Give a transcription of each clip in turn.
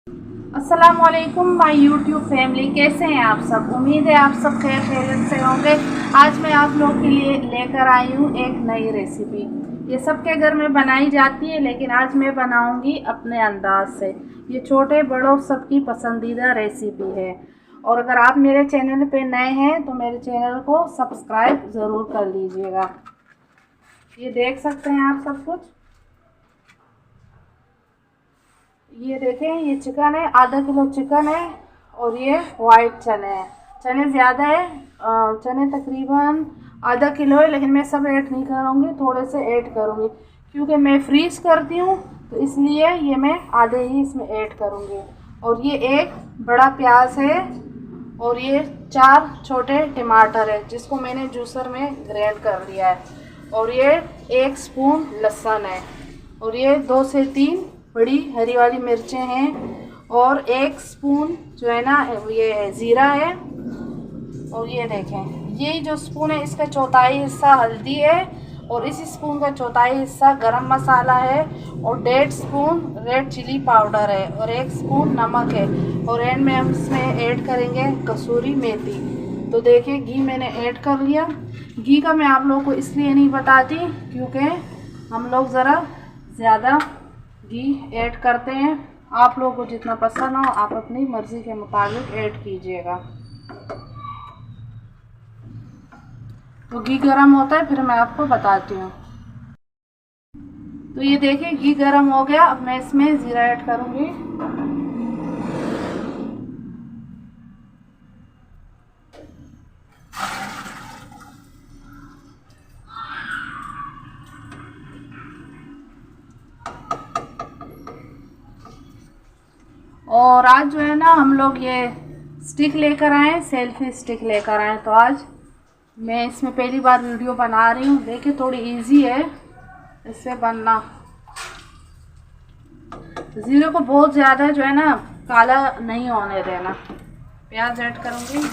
अस्सलाम वालेकुम my YouTube family, कैसे हैं आप सब। उम्मीद है आप सब खैर खैरियत से होंगे। आज मैं आप लोग के लिए लेकर आई हूँ एक नई रेसिपी। ये सबके घर में बनाई जाती है, लेकिन आज मैं बनाऊँगी अपने अंदाज से। ये छोटे बड़ों सबकी पसंदीदा रेसिपी है। और अगर आप मेरे चैनल पे नए हैं तो मेरे चैनल को सब्सक्राइब ज़रूर कर लीजिएगा। ये देख सकते हैं आप सब कुछ। ये देखें, ये चिकन है, आधा किलो चिकन है। और ये वाइट चने हैं। चने ज़्यादा है, चने तकरीबन आधा किलो है, लेकिन मैं सब ऐड नहीं करूँगी, थोड़े से ऐड करूँगी क्योंकि मैं फ्रीज़ करती हूँ, तो इसलिए ये मैं आधे ही इसमें ऐड करूँगी। और ये एक बड़ा प्याज है, और ये 4 छोटे टमाटर है जिसको मैंने जूसर में ग्राइंड कर लिया है। और ये 1 स्पून लहसुन है, और ये 2 से 3 बड़ी हरी वाली मिर्चें हैं, और 1 स्पून जो है ना ये है ज़ीरा है। और ये देखें, ये जो स्पून है इसका चौथाई हिस्सा हल्दी है, और इस स्पून का चौथाई हिस्सा गरम मसाला है, और 1.5 स्पून रेड चिली पाउडर है, और 1 स्पून नमक है। और एंड में हम इसमें ऐड करेंगे कसूरी मेथी। तो देखिए, घी मैंने ऐड कर लिया। घी का मैं आप लोगों को इसलिए नहीं बताती क्योंकि हम लोग ज़रा ज़्यादा घी ऐड करते हैं। आप लोगों को जितना पसंद हो आप अपनी मर्ज़ी के मुताबिक ऐड कीजिएगा। तो घी गरम होता है, फिर मैं आपको बताती हूँ। तो ये देखिए, घी गरम हो गया। अब मैं इसमें ज़ीरा ऐड करूँगी। और आज जो है ना हम लोग ये स्टिक लेकर आए, सेल्फी स्टिक लेकर आए। तो आज मैं इसमें पहली बार वीडियो बना रही हूँ। देखिए, थोड़ी इजी है इससे बनना। ज़ीरे को बहुत ज़्यादा जो है ना काला नहीं होने देना। प्याज ऐड करूँगी।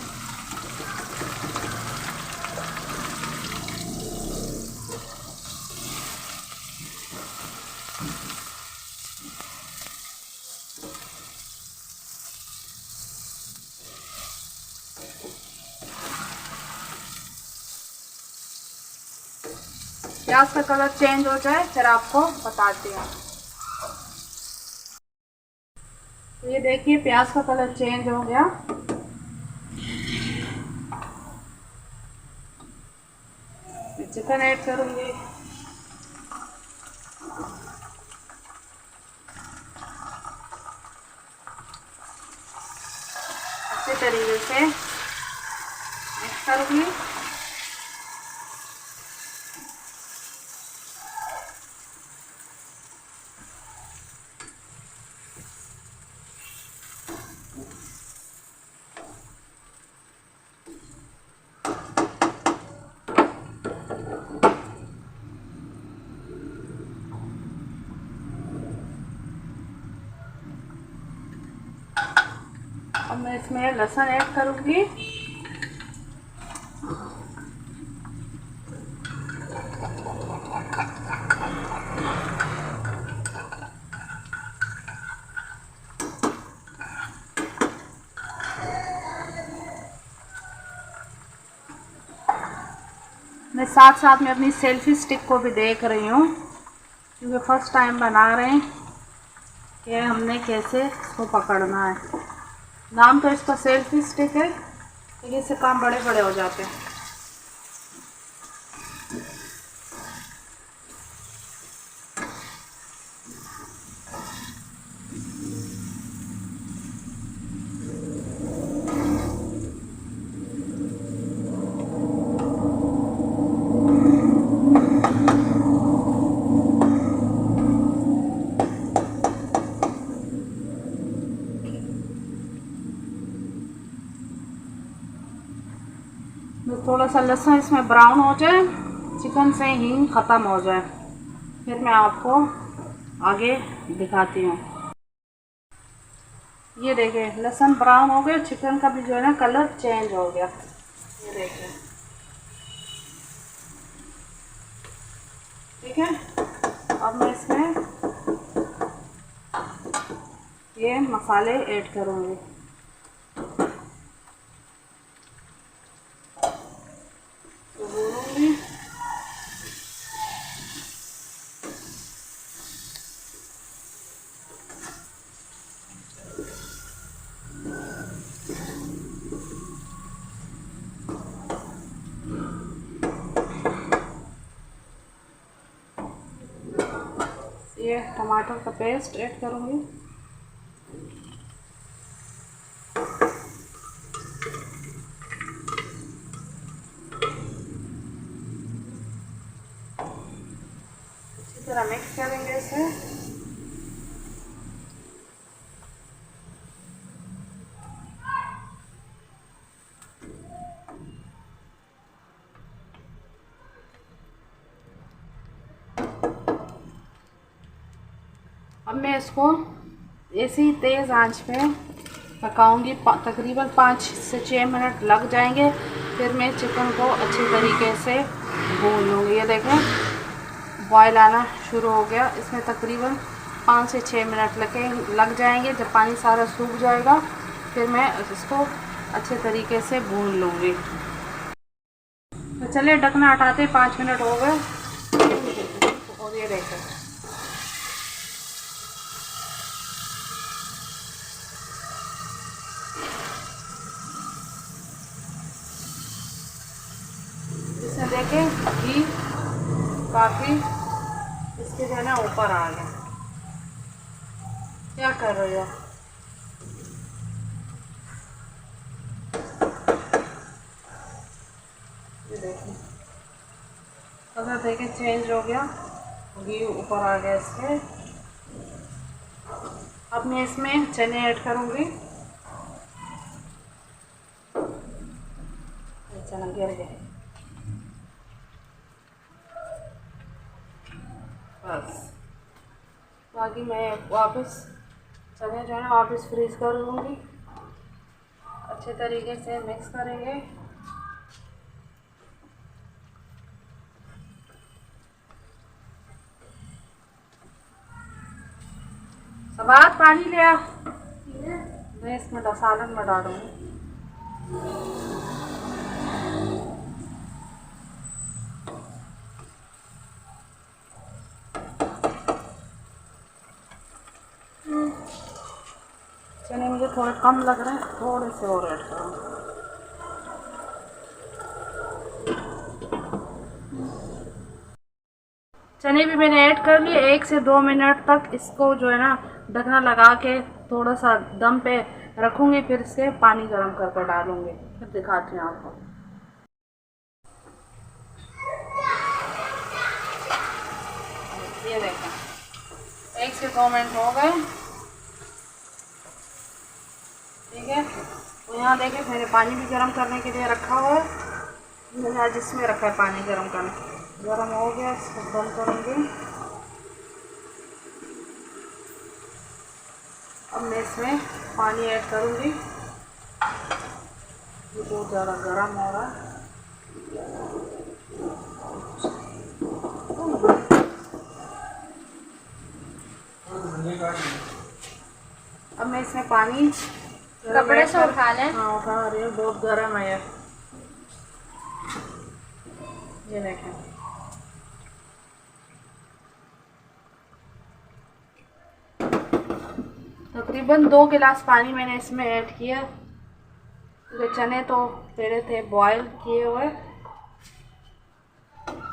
प्याज का कलर चेंज हो जाए फिर आपको बताती हूँ। तो ये देखिए, प्याज का कलर चेंज हो गया। चिकन ऐड करूँगी। अच्छे तरीके से मिक्स करूँगी। अब मैं इसमें लहसुन ऐड करूँगी। मैं साथ साथ में अपनी सेल्फी स्टिक को भी देख रही हूँ क्योंकि फर्स्ट टाइम बना रहे हैं कि हमने कैसे इसको पकड़ना है। नाम तो इसका सेल्फी स्टिक है, लेकिन इससे काम बड़े बड़े हो जाते हैं। थोड़ा सा लहसुन इसमें ब्राउन हो जाए, चिकन से हींग ख़त्म हो जाए, फिर मैं आपको आगे दिखाती हूँ। ये देखें, लहसुन ब्राउन हो गया, चिकन का भी जो है ना कलर चेंज हो गया। ये देखें, ठीक है। अब मैं इसमें ये मसाले ऐड करूँगी। तो भूनूंगी। ये टमाटर का पेस्ट ऐड करूँगी। अच्छी तरह मिक्स करेंगे इसे। अब मैं इसको ऐसी तेज़ आंच पे पकाऊंगी। तकरीबन 5 से 6 मिनट लग जाएंगे। फिर मैं चिकन को अच्छे तरीके से भून लूँगी। ये देखें बॉयल आना शुरू हो गया। इसमें तकरीबन 5 से 6 मिनट लग जाएंगे। जब पानी सारा सूख जाएगा फिर मैं इसको अच्छे तरीके से भून लूँगी। तो चलिए ढकना हटाते, 5 मिनट हो गए और ये देखें इसमें देखें घी काफ़ी इसके जो है ना ऊपर आ गया। क्या कर रही हो? ये देखें कलर देखें चेंज हो गया, घी ऊपर आ गया इसके। अब मैं इसमें चने ऐड करूँगी। चना गिर गया। बस बाकी मैं वापस चने जो है ना वापस फ्रीज कर लूँगी। अच्छे तरीके से मिक्स करेंगे। सबात पानी लिया मैं इसमें सालन में डालूँगी। चने मुझे थोड़े कम लग रहे हैं, थोड़े से और ऐड करूँगी। चने भी मैंने ऐड कर लिए। 1 से 2 मिनट तक इसको जो है ना ढकना लगा के थोड़ा सा दम पे रखूँगी। फिर इससे पानी गर्म करके डालूँगी। फिर दिखाती हूँ आपको। ये देखें 1 से 2 मिनट हो गए। ठीक है, तो यहाँ देखें मैंने पानी भी गर्म करने के लिए रखा हुआ है। मैंने आज इसमें रखा है पानी गर्म करने। गर्म हो गया, इसको बंद करूँगी। अब मैं इसमें पानी ऐड करूँगी। ये बहुत ज़्यादा गर्म हो रहा है। अब मैं इसमें पानी कपड़े से उठा लें। हाँ उठा रही हूँ, बहुत गर्म है ये देखें। तकरीबन 2 गिलास पानी मैंने इसमें ऐड किया। क्योंकि चने तो पहले थे बॉयल किए हुए।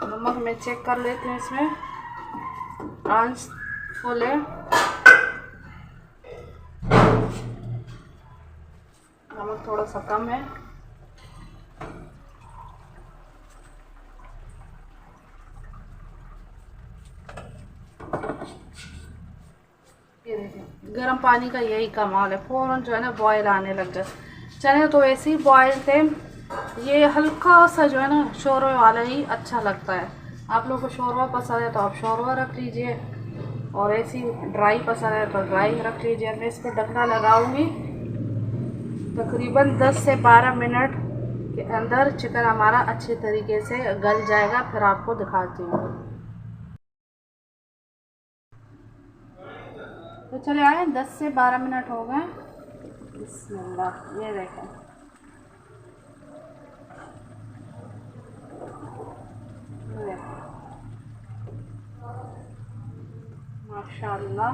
नमक मैं चेक कर लेती हूँ इसमें। आंच फुल है। नमक थोड़ा सा कम है। ये देखिए गर्म पानी का यही कमाल है, फ़ौरन जो है ना बॉयल आने लग जाए। चने तो ऐसे ही बॉयल थे। ये हल्का सा जो है ना शोरबे वाला ही अच्छा लगता है। आप लोगों को शोरबा पसंद है तो आप शोरबा रख लीजिए, और ऐसी ड्राई पसंद है तो ड्राई रख लीजिए। मैं इस पर ढकना लगाऊंगी। तकरीबन 10 से 12 मिनट के अंदर चिकन हमारा अच्छे तरीके से गल जाएगा। फिर आपको दिखाती हूँ। तो चले आए 10 से 12 मिनट हो गए। बिस्मिल्लाह, ये देखें माशाल्लाह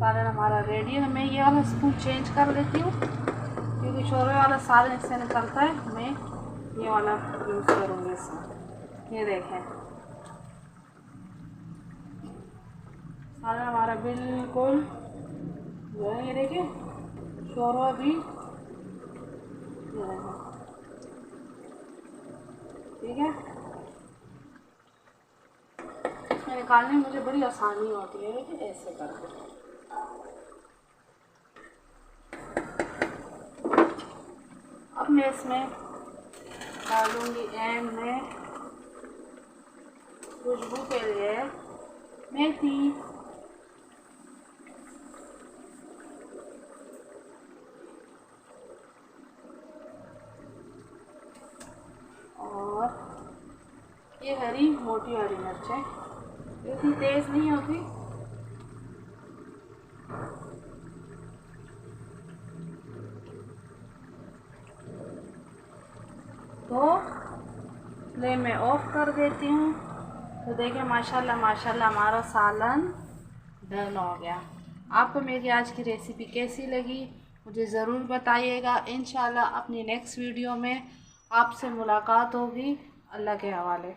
सालन हमारा रेडी है। मैं ये वाला स्पून चेंज कर लेती हूँ क्योंकि शोरबे वाला सालन इससे निकलता है। मैं ये वाला यूज़ करूँगी इसमें। ये देखें सालन हमारा बिल्कुल जो है, ये देखें शोरबा भी ठीक है। इसमें निकालने में मुझे बड़ी आसानी होती है। देखिए ऐसे करके अब मैं इसमें डालूंगी एंड में खुशबू के लिए मेथी। और ये हरी मोटी हरी मिर्च है, इतनी तेज़ नहीं होती। तो फ्लेम में ऑफ कर देती हूँ। तो देखिए माशाल्लाह माशाल्लाह हमारा सालन डन हो गया। आपको मेरी आज की रेसिपी कैसी लगी मुझे ज़रूर बताइएगा। इंशाल्लाह अपनी नेक्स्ट वीडियो में आपसे मुलाकात होगी। अल्लाह के हवाले।